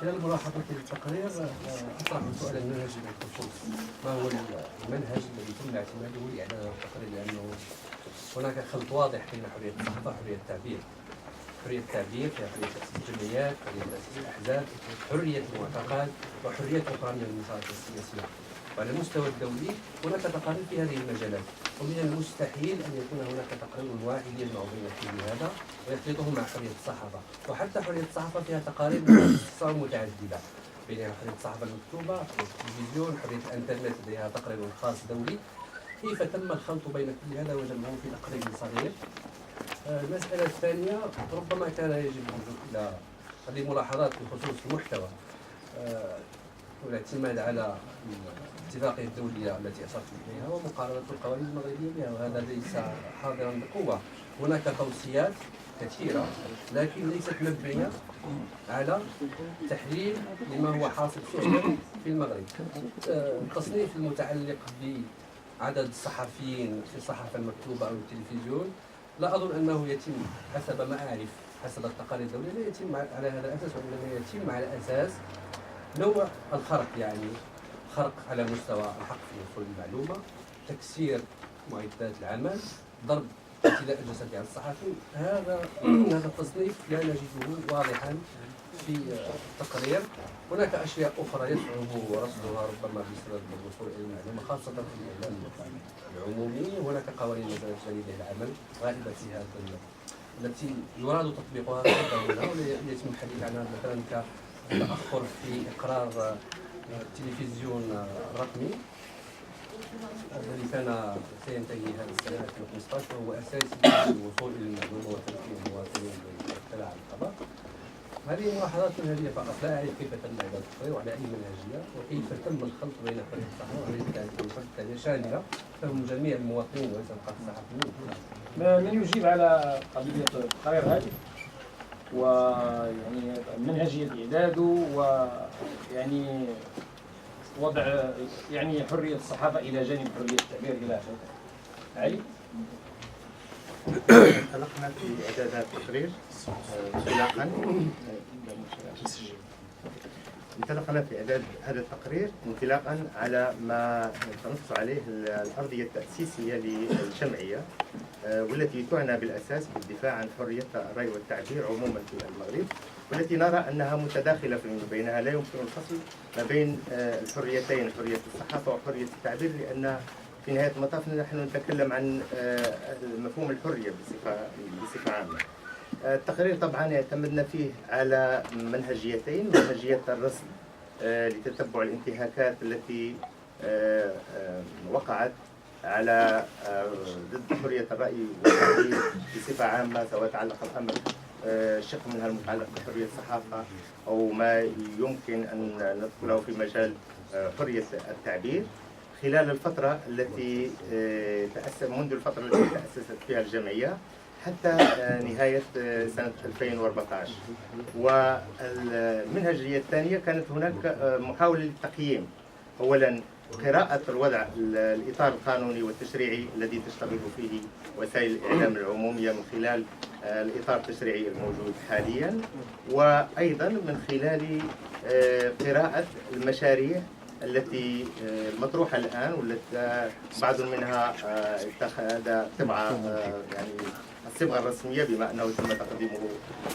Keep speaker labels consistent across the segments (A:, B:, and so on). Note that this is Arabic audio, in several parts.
A: خلال ملاحظتي للتقرير أطرح سؤالا منهجيا بخصوص ما هو المنهج الذي تم اعتماده لإعداد هذا التقرير، لأنه هناك خلط واضح بين حرية الصحافة وحرية التعبير. حرية التعبير فيها حرية تأسيس الجمعيات، حرية تأسيس الأحزاب، حرية المعتقد، وحرية أخرى من المسارات السياسية. وعلى المستوى الدولي هناك تقارير في هذه المجالات، ومن المستحيل أن يكون هناك تقرير واحد يجمع بين كل هذا ويخلطه مع حرية الصحافة. وحتى حرية الصحافة فيها تقارير متعددة، بينها حرية الصحافة المكتوبة، حرية التلفزيون، حرية الإنترنت لديها تقرير خاص دولي. كيف تم الخلط بين كل هذا وجمعه في تقرير صغير؟ المسألة الثانية، ربما كان يجب اللجوء إلى هذه ملاحظات بخصوص المحتوى والاعتماد على الاتفاقية الدولية التي أشرت إليها ومقارنة القوانين المغربية بها، وهذا ليس حاضرا بقوة. هناك توصيات كثيرة لكن ليست مبنية على تحليل لما هو حاصل فعلا في المغرب. التصنيف المتعلق بعدد الصحفيين في الصحافة المكتوبة أو التلفزيون لا أظن أنه يتم حسب ما أعرف حسب التقارير الدولية، لا يتم على هذا الأساس، وإنما يتم على أساس نوع الخرق، يعني خرق على مستوى الحق في وصول المعلومة، تكسير معدات العمل، ضرب اعتداء جسدي على الصحفي. هذا التصنيف لا نجده واضحا في التقرير. هناك أشياء أخرى يصعب رصدها ربما بسبب الوصول إلى المعلومة، خاصة في الإعلام العمومي. هناك قوانين نزلت جديدة للعمل غالبة في هذا التي يراد تطبيقها هنا، ويتم الحديث عنها مثلا كتأخر في إقرار التلفزيون الرقمي الذي كان سينتهي هذا السنة 2015، وهو أساسي في الوصول إلى المعلومة وتمكين المواطنين من الاطلاع على الخبر. هذه ملاحظات منهجية فقط، لا أعرف كيف تم إعداد التقرير وعلى أي منهجية، وكيف تم الخلط بين حرية الصحافة وحرية التعبير والحرية التعبير شاملة فهم جميع المواطنين وليس فقط الصحفيين.
B: من يجيب على قضية التقرير هذه ويعني منهجية إعداده ويعني وضع يعني حرية الصحافة إلى جانب حرية التعبير إلى آخره؟ علي؟
C: انطلقنا في إعداد هذا التقرير انطلاقا على ما تنص عليه الأرضية التأسيسية للجمعية، والتي تعنى بالأساس بالدفاع عن حرية الرأي والتعبير عموما في المغرب، والتي نرى أنها متداخلة فيما بينها، لا يمكن الفصل ما بين الحريتين، حرية الصحافة وحرية التعبير، لأن في نهاية المطاف نحن نتكلم عن مفهوم الحرية بصفة عامة. التقرير طبعا اعتمدنا فيه على منهجيتين: منهجية الرصد لتتبع الانتهاكات التي وقعت على ضد حرية الرأي والتعبير بصفة عامة، سواء تعلق الأمر شق منها المتعلق بحرية الصحافة أو ما يمكن أن ندخله في مجال حرية التعبير خلال الفترة التي منذ الفترة التي تأسست فيها الجمعية حتى نهاية سنة 2014. والمنهجية الثانية كانت هناك محاولة للتقييم، أولا قراءة الوضع الإطار القانوني والتشريعي الذي تشتغل فيه وسائل الإعلام العمومية من خلال الإطار التشريعي الموجود حاليا، وأيضا من خلال قراءة المشاريع التي مطروحة الآن، والتي بعض منها اتخذ طبعة يعني الصبغة الرسمية بما أنه تم تقديمه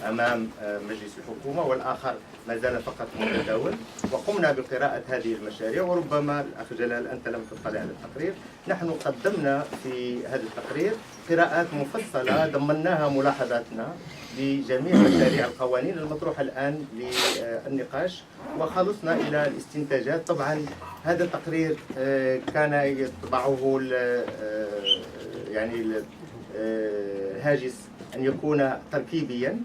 C: أمام مجلس الحكومة، والآخر ما زال فقط متداول. وقمنا بقراءة هذه المشاريع، وربما الأخ جلال أنت لم تطلع على التقرير، نحن قدمنا في هذا التقرير قراءات مفصلة ضمناها ملاحظاتنا لجميع مشاريع القوانين المطروحة الآن للنقاش، وخلصنا إلى الاستنتاجات. طبعا هذا التقرير كان يطبعه يعني هاجس أن يكون تركيبيا،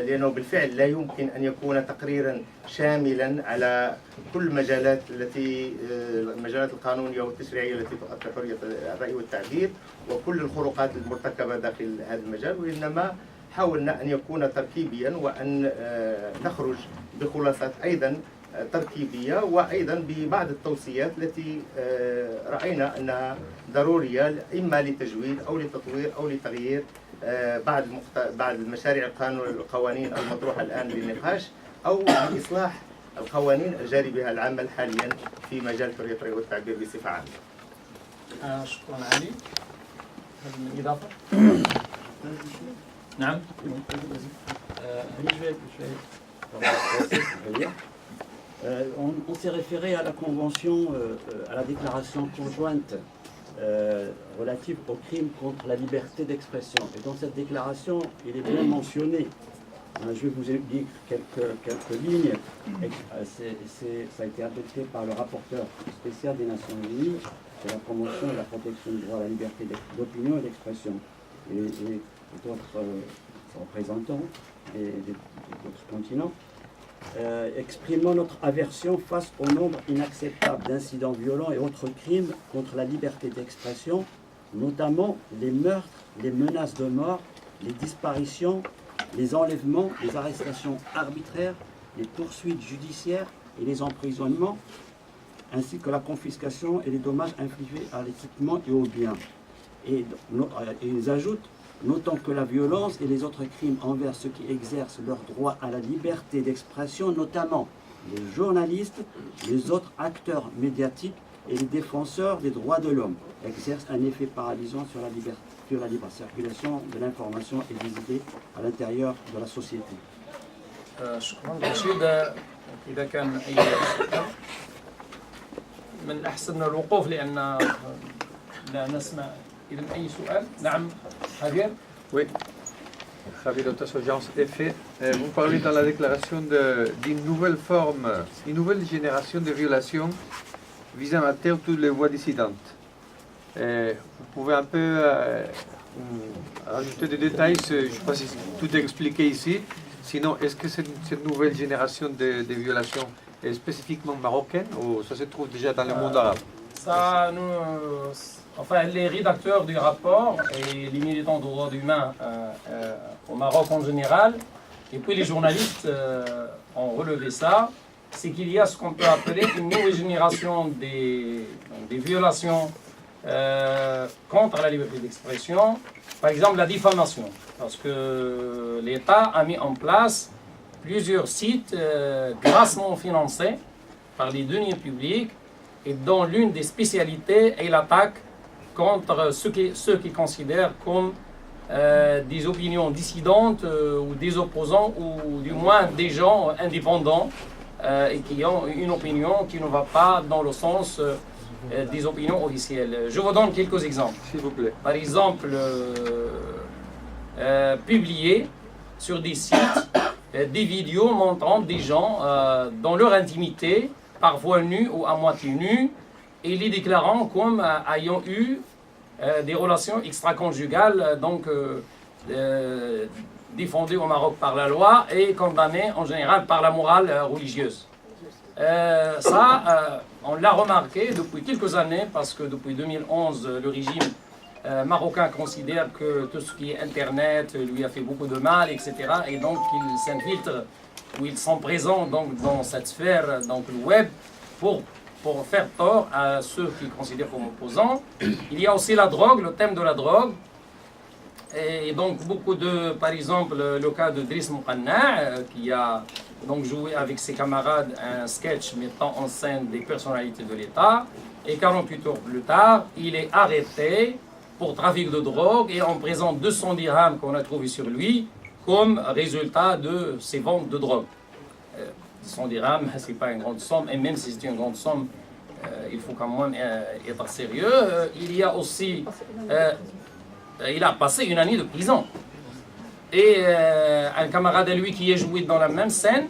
C: لأنه بالفعل لا يمكن أن يكون تقريرا شاملا على كل المجالات المجالات القانونية والتشريعية التي تؤثر حرية الرأي والتعبير وكل الخروقات المرتكبة داخل هذا المجال، وإنما حاولنا أن يكون تركيبيا وأن نخرج بخلاصات أيضا تركيبية، وأيضا ببعض التوصيات التي رأينا أنها ضرورية إما لتجويد أو لتطوير أو لتغيير بعض المشاريع القوانين المطروحة الآن للنقاش أو بإصلاح القوانين الجاري بها العمل حاليا في مجال حرية الرأي والتعبير بصفة عامة.
B: شكرا علي. هل من إضافة؟ نعم.
D: On s'est référé à la convention, à la déclaration conjointe relative aux crimes contre la liberté d'expression. Et dans cette déclaration, il est bien mentionné, je vais vous lire quelques lignes, ça a été adopté par le rapporteur spécial des Nations Unies de la promotion et la protection du droit à la liberté d'opinion et d'expression. Et d'autres représentants d'autres continents. Exprimant notre aversion face au nombre inacceptable d'incidents violents et autres crimes contre la liberté d'expression, notamment les meurtres, les menaces de mort, les disparitions, les enlèvements, les arrestations arbitraires, les poursuites judiciaires et les emprisonnements, ainsi que la confiscation et les dommages infligés à l'équipement et aux biens. Et ils ajoutent: notant que la violence et les autres crimes envers ceux qui exercent leur droit à la liberté d'expression, notamment les journalistes, les autres acteurs médiatiques et les défenseurs des droits de l'homme, exercent un effet paralysant sur la libre circulation de l'information et des idées à l'intérieur de la société.
B: شكرا رشيد. إذا كان أي سؤال من الأحسن الوقوف لأن لا نسمع. إذا أي سؤال؟ نعم Javier.
E: Oui, Javier Lotas, Agence EFE. Vous parlez dans la déclaration d'une nouvelle forme, une nouvelle génération de violations visant à taire toutes les voix dissidentes. Vous pouvez un peu rajouter des détails, je ne sais pas si tout est expliqué ici. Sinon, est-ce que cette nouvelle génération de violations est spécifiquement marocaine ou ça se trouve déjà dans le monde arabe?
B: Ça, enfin, les rédacteurs du rapport et les militants de droits humains au Maroc en général, et puis les journalistes ont relevé ça, c'est qu'il y a ce qu'on peut appeler une nouvelle génération des violations contre la liberté d'expression, par exemple la diffamation, parce que l'État a mis en place plusieurs sites grassement financés par les deniers publics et dont l'une des spécialités est l'attaque contre ceux qui considèrent comme des opinions dissidentes ou des opposants ou du moins des gens indépendants et qui ont une opinion qui ne va pas dans le sens des opinions officielles. Je vous donne quelques exemples.
E: S'il vous plaît.
B: Par exemple, publier sur des sites des vidéos montrant des gens dans leur intimité, parfois nus ou à moitié nus, et les déclarant comme ayant eu des relations extra-conjugales, donc défendues au Maroc par la loi et condamnées en général par la morale religieuse. On l'a remarqué depuis quelques années parce que depuis 2011, le régime marocain considère que tout ce qui est Internet lui a fait beaucoup de mal, etc. Et donc ils s'infiltrent ou ils sont présents donc, dans cette sphère, donc le web, pour faire tort à ceux qui considèrent comme opposants. Il y a aussi la drogue, le thème de la drogue. Et donc par exemple, le cas de Driss Mouqanna, qui a donc joué avec ses camarades un sketch mettant en scène des personnalités de l'État. Et 48 heures plus tard, il est arrêté pour trafic de drogue et on présente 200 dirhams qu'on a trouvé sur lui comme résultat de ses ventes de drogue. 100 dirhams, ce n'est pas une grande somme, et même si c'est une grande somme, il faut quand même être sérieux. Il y a aussi, il a passé une année de prison. Et un camarade à lui qui est joué dans la même scène,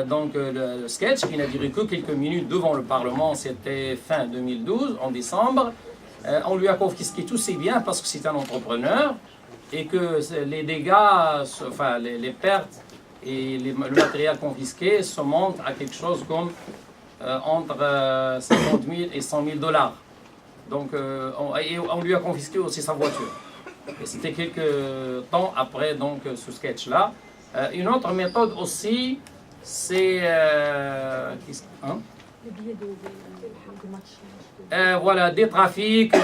B: donc le sketch, qui n'a duré que quelques minutes devant le Parlement, c'était fin 2012, en décembre. On lui a confisqué tous ses biens parce que c'est un entrepreneur et que les dégâts, enfin les pertes et le matériel confisqué se montent à quelque chose comme entre 50 000 et 100 000 dollars. Donc on lui a confisqué aussi sa voiture. Et c'était quelques temps après donc, ce sketch-là. Une autre méthode aussi, c'est...
F: Le billet de match.
B: Voilà, des trafics.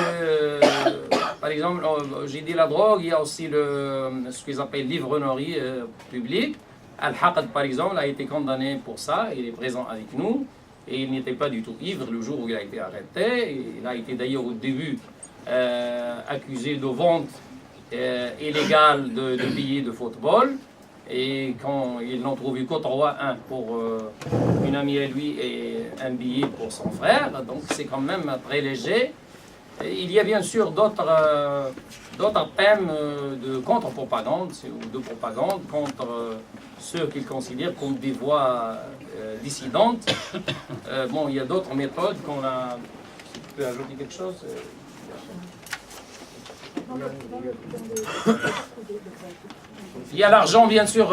B: Par exemple, j'ai dit la drogue, il y a aussi ce qu'ils appellent l'ivrognerie publique. Al-Haqad, par exemple, a été condamné pour ça. Il est présent avec nous. Et il n'était pas du tout ivre le jour où il a été arrêté. Il a été d'ailleurs au début accusé de vente illégale de billets de football. Et quand ils n'ont trouvé que 3-1 pour une amie à lui et un billet pour son frère, donc c'est quand même très léger. Et il y a bien sûr d'autres thèmes de contre-propagande ou de propagande contre ceux qu'ils considèrent comme des voix dissidentes. Bon, il y a d'autres méthodes qu'on a... Tu peux ajouter quelque chose? Il y a l'argent, bien sûr,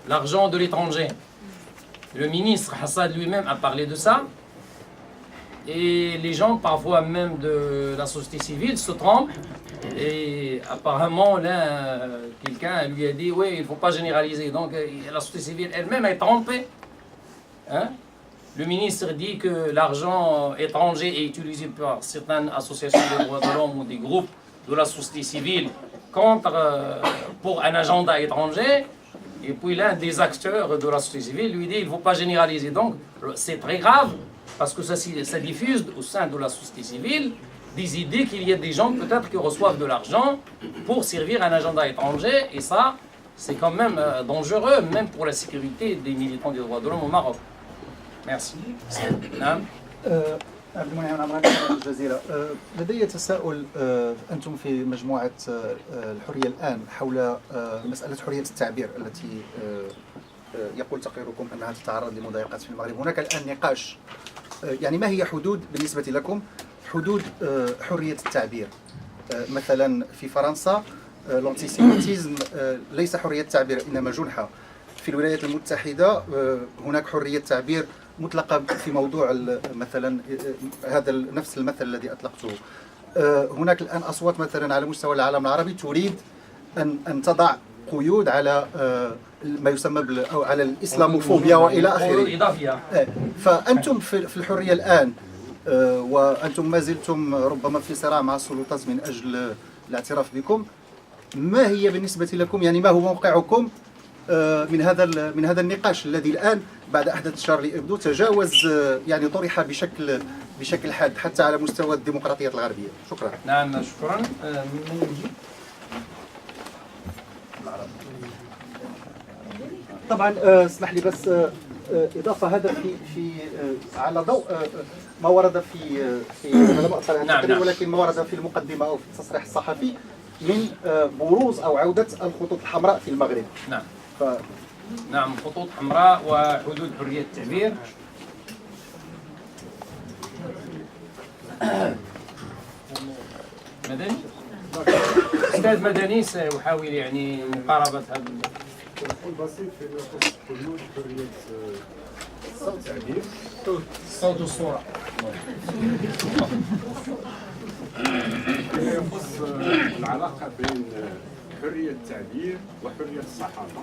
B: l'argent de l'étranger. Le ministre Hassad lui-même a parlé de ça. Et les gens, parfois même de la société civile, se trompent. Et apparemment, là, quelqu'un lui a dit, oui, il ne faut pas généraliser. Donc, la société civile elle-même est trompée. Hein? Le ministre dit que l'argent étranger est utilisé par certaines associations des droits de l'homme ou des groupes de la société civile pour un agenda étranger. Et puis l'un des acteurs de la société civile lui dit il ne faut pas généraliser. Donc c'est très grave parce que ça diffuse au sein de la société civile des idées qu'il y a des gens peut-être qui reçoivent de l'argent pour servir un agenda étranger. Et ça, c'est quand même dangereux, même pour la sécurité des militants des droits de l'homme au Maroc. Merci.
G: عبد المنعم عمران من الجزيرة. لدي تساؤل، أنتم في مجموعة الحرية الآن حول مسألة حرية التعبير التي يقول تقريركم أنها تتعرض لمضايقات في المغرب. هناك الآن نقاش، يعني ما هي حدود بالنسبة لكم حدود حرية التعبير؟ مثلا في فرنسا الانتيسيميتيزم ليس حرية تعبير إنما جنحة. في الولايات المتحدة هناك حرية تعبير مطلقة في موضوع مثلا هذا نفس المثل الذي أطلقته. هناك الآن أصوات مثلا على مستوى العالم العربي تريد أن تضع قيود على ما يسمى أو على الإسلاموفوبيا وإلى آخره. فأنتم في الحرية الآن وأنتم ما زلتم ربما في صراع مع السلطات من أجل الاعتراف بكم، ما هي بالنسبة لكم، يعني ما هو موقعكم من هذا النقاش الذي الآن بعد أحداث شارلي إبدو تجاوز، يعني طرح بشكل حاد حتى على مستوى الديمقراطية الغربية؟ شكرا.
B: نعم شكرا. من يجي؟
G: طبعا اسمح لي بس إضافة هذا في على ضوء ما ورد في أنا لم أطلع على التقرير، ولكن ما ورد في المقدمة أو في التصريح الصحفي من بروز أو عودة الخطوط الحمراء في المغرب.
B: نعم. نعم، خطوط حمراء وحدود حرية التعبير. مدني؟ أستاذ مدني سيحاول يعني مقاربة هذا
H: بسيط في نقص حدود حرية التعبير،
B: الصوت والصورة.
H: فيما يخص العلاقة بين حرية التعبير وحرية الصحافة،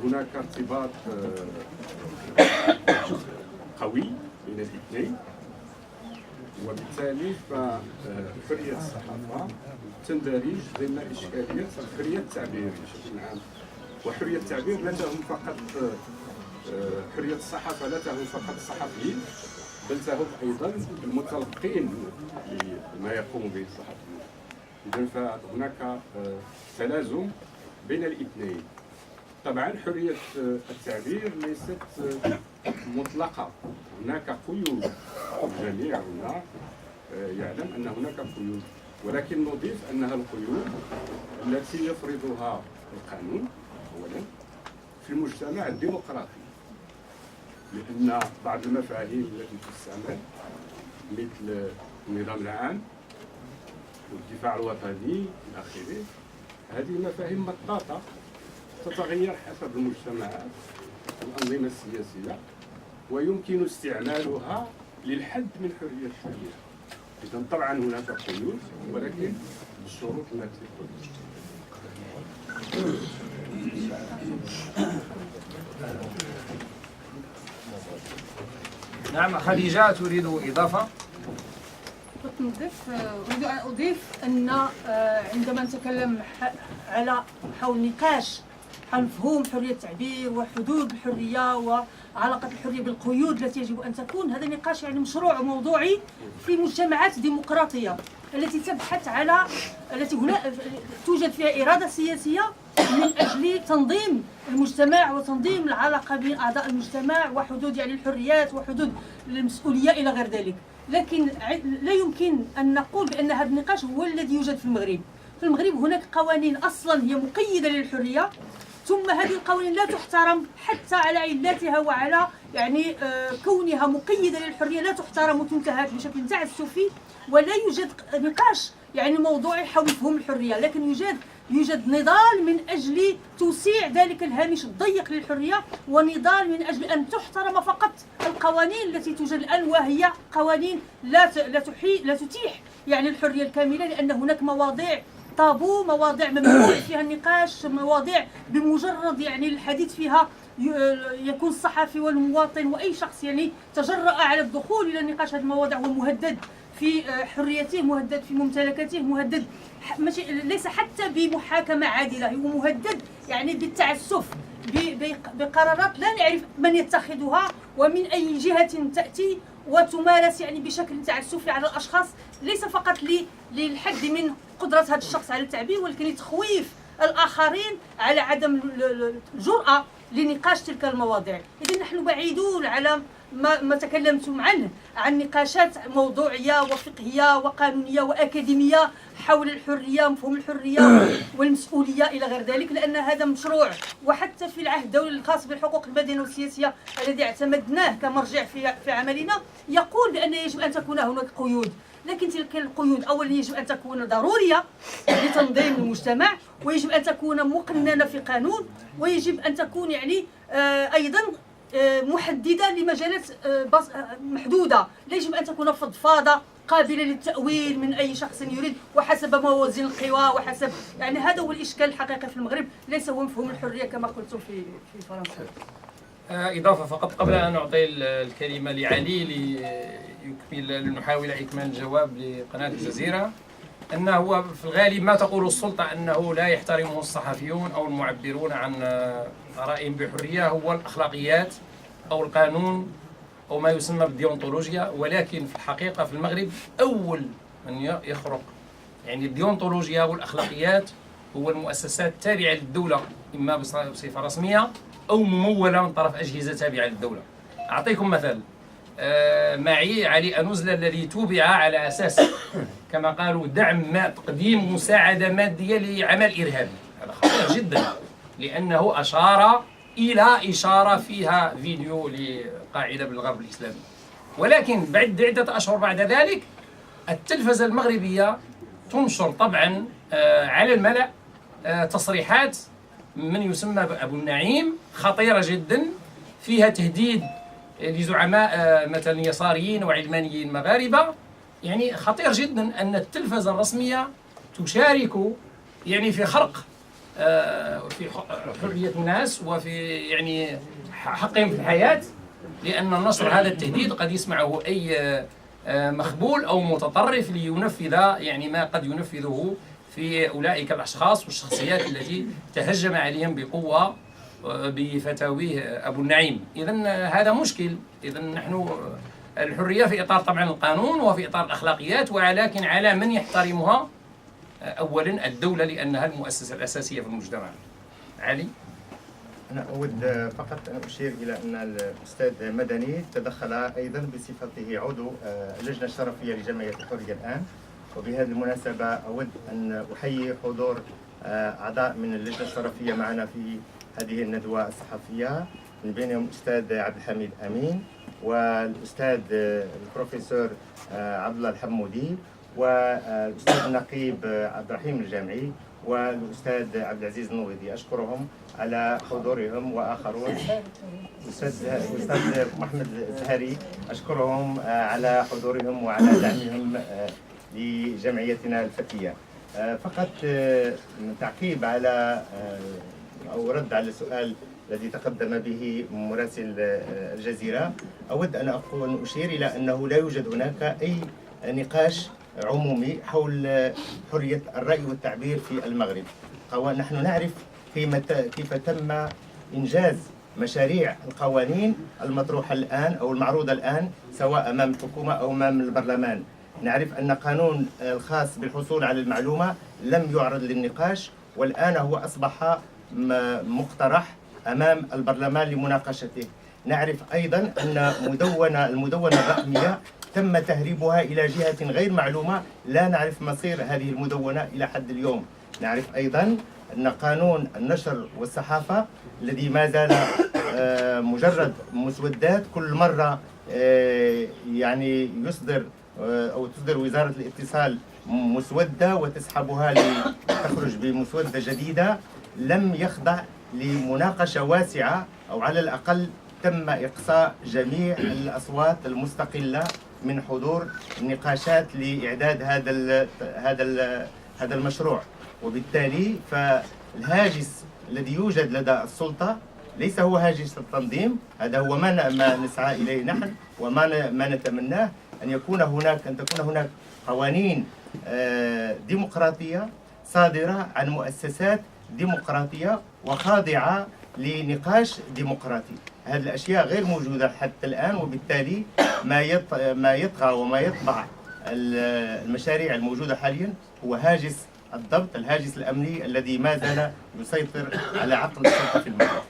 H: هناك ارتباط قوي بين الاثنين، وبالتالي فحرية الصحافة تندرج ضمن إشكالية حرية التعبير بشكل عام. وحرية التعبير لا تهم فقط حرية الصحافة لا تهم فقط الصحفيين، بل تهم أيضا المتلقين لما يقوم به الصحفيين. إذن فهناك تلازم بين الاثنين. طبعا حرية التعبير ليست مطلقة، هناك قيود، الجميع هنا يعلم أن هناك قيود، ولكن نضيف أنها القيود التي يفرضها القانون أولا في المجتمع الديمقراطي، لأن بعض المفاهيم التي تستعمل مثل النظام العام والدفاع الوطني إلى آخره، هذه مفاهيم مطاطة تتغير حسب المجتمعات والأنظمة السياسية، ويمكن استعمالها للحد من حرية التعبير. إذن طبعا هناك قيود، ولكن بالشروط التي قلت.
B: نعم خديجة تريد إضافة؟
F: أريد أن أضيف أن عندما نتكلم حول نقاش حول مفهوم حرية التعبير وحدود الحرية وعلاقة الحرية بالقيود التي يجب أن تكون. هذا نقاش يعني مشروع وموضوعي في مجتمعات ديمقراطية التي تبحث على التي هنا توجد فيها إرادة سياسية من أجل تنظيم المجتمع وتنظيم العلاقة بين أعضاء المجتمع وحدود يعني الحريات وحدود المسؤولية إلى غير ذلك. لكن لا يمكن أن نقول بأن هذا النقاش هو الذي يوجد في المغرب. في المغرب هناك قوانين أصلا هي مقيدة للحرية، ثم هذه القوانين لا تحترم حتى على علتها وعلى يعني كونها مقيدة للحرية لا تحترم وتنتهك بشكل تعسفي، ولا يوجد نقاش يعني موضوعي حول مفهوم الحرية، لكن يوجد نضال من أجل توسيع ذلك الهامش الضيق للحرية، ونضال من أجل أن تحترم فقط القوانين التي توجد الآن، وهي قوانين لا تتيح يعني الحرية الكاملة، لأن هناك مواضيع طابو، مواضيع ممنوع فيها النقاش، مواضيع بمجرد يعني الحديث فيها يكون الصحفي والمواطن وأي شخص يعني تجرأ على الدخول إلى النقاش هذه المواضيع هو مهدد في حريته، مهدد في ممتلكاته، مهدد ليس حتى بمحاكمة عادلة، هو مهدد يعني بالتعسف بقرارات لا نعرف من يتخذها ومن أي جهة تأتي وتمارس يعني بشكل تعسفي على الأشخاص، ليس فقط للحد من قدرة هذا الشخص على التعبير، ولكن لتخويف الآخرين على عدم الجرأة لنقاش تلك المواضيع. إذن نحن بعيدون على ما تكلمتم عنه، عن نقاشات موضوعية وفقهية وقانونية وأكاديمية حول الحرية، مفهوم الحرية والمسؤولية إلى غير ذلك، لأن هذا مشروع. وحتى في العهد الدولي الخاص بالحقوق المدنية والسياسية الذي اعتمدناه كمرجع في عملنا يقول بأن يجب أن تكون هناك قيود، لكن تلك القيود أولا يجب أن تكون ضرورية لتنظيم المجتمع، ويجب أن تكون مقننة في قانون، ويجب أن تكون يعني أيضا محددة لمجالات محدودة، لا يجب أن تكون فضفاضة قابلة للتأويل من أي شخص يريد وحسب موازين القوى وحسب يعني هذا هو الإشكال الحقيقي في المغرب، ليس هو مفهوم الحرية كما قلت في فرنسا.
B: إضافة فقط قبل أن أعطي الكلمة لعلي لنحاول إكمال الجواب لقناة الجزيرة، أنه في الغالب ما تقول السلطة أنه لا يحترمه الصحفيون أو المعبرون عن آرائهم بحرية هو الأخلاقيات أو القانون أو ما يسمى بالديونتولوجيا، ولكن في الحقيقة في المغرب أول من يخرق يعني الديونتولوجيا والأخلاقيات هو المؤسسات التابعة للدولة، إما بصفة رسمية أو ممولة من طرف أجهزة تابعة للدولة. أعطيكم مثل، معي علي أنوزلة الذي توبع على أساس كما قالوا تقديم مساعدة مادية لعمل إرهابي، هذا خطير جدا، لأنه أشار إلى إشارة فيها فيديو لقاعدة بالغرب الإسلامي. ولكن بعد عدة أشهر بعد ذلك التلفزة المغربية تنشر طبعا على الملأ تصريحات من يسمى أبو النعيم خطيرة جدا، فيها تهديد لزعماء مثلا يساريين وعلمانيين مغاربة. يعني خطير جدا أن التلفزة الرسمية تشارك يعني في خرق في حرية الناس وفي يعني حقهم في الحياة، لأن نشر هذا التهديد قد يسمعه أي مخبول أو متطرف لينفذ يعني ما قد ينفذه في أولئك الأشخاص والشخصيات التي تهجم عليهم بقوة بفتاويه أبو النعيم. إذن هذا مشكل. إذن نحن الحرية في إطار طبعا القانون وفي إطار الأخلاقيات، ولكن على من يحترمها أولا الدولة لأنها المؤسسة الأساسية في المجتمع. علي؟
C: أنا أود فقط أن أشير إلى أن الأستاذ مدني تدخل أيضا بصفته عضو اللجنة الشرفية لجمعية الحرية الآن، وبهذه المناسبة أود أن أحيي حضور أعضاء من اللجنة الشرفية معنا في هذه الندوة الصحفية، من بينهم الأستاذ عبد الحميد أمين والأستاذ البروفيسور عبد الله الحمودي والأستاذ النقيب عبد الرحيم الجامعي والأستاذ عبد العزيز النويدي، أشكرهم على حضورهم، وآخرون الأستاذ محمد الزهري أشكرهم على حضورهم وعلى دعمهم لجمعيتنا الفتية. فقط تعقيب على أو رد على السؤال الذي تقدم به مراسل الجزيرة، أود أن أشير إلى أنه لا يوجد هناك أي نقاش عمومي حول حرية الرأي والتعبير في المغرب. نحن نعرف كيف تم إنجاز مشاريع القوانين المطروحة الآن أو المعروضة الآن سواء أمام الحكومة أو أمام البرلمان. نعرف أن قانون الخاص بالحصول على المعلومة لم يعرض للنقاش، والآن هو أصبح مقترح أمام البرلمان لمناقشته. نعرف أيضا أن المدونة الرقمية تم تهريبها إلى جهة غير معلومة، لا نعرف مصير هذه المدونة إلى حد اليوم. نعرف أيضا أن قانون النشر والصحافة الذي ما زال مجرد مسودات، كل مرة يعني يصدر أو تصدر وزارة الاتصال مسودة وتسحبها لتخرج بمسودة جديدة، لم يخضع لمناقشة واسعة، أو على الأقل تم إقصاء جميع الأصوات المستقلة من حضور النقاشات لإعداد هذا المشروع. وبالتالي فالهاجس الذي يوجد لدى السلطة ليس هو هاجس التنظيم، هذا هو ما نسعى إليه نحن وما نتمناه، أن تكون هناك قوانين ديمقراطية صادرة عن مؤسسات ديمقراطية وخاضعة لنقاش ديمقراطي. هذه الأشياء غير موجودة حتى الآن، وبالتالي ما يطغى وما يطبع المشاريع الموجودة حاليا هو هاجس الضبط، الهاجس الأمني الذي ما زال يسيطر على عقل السلطة في المملكة.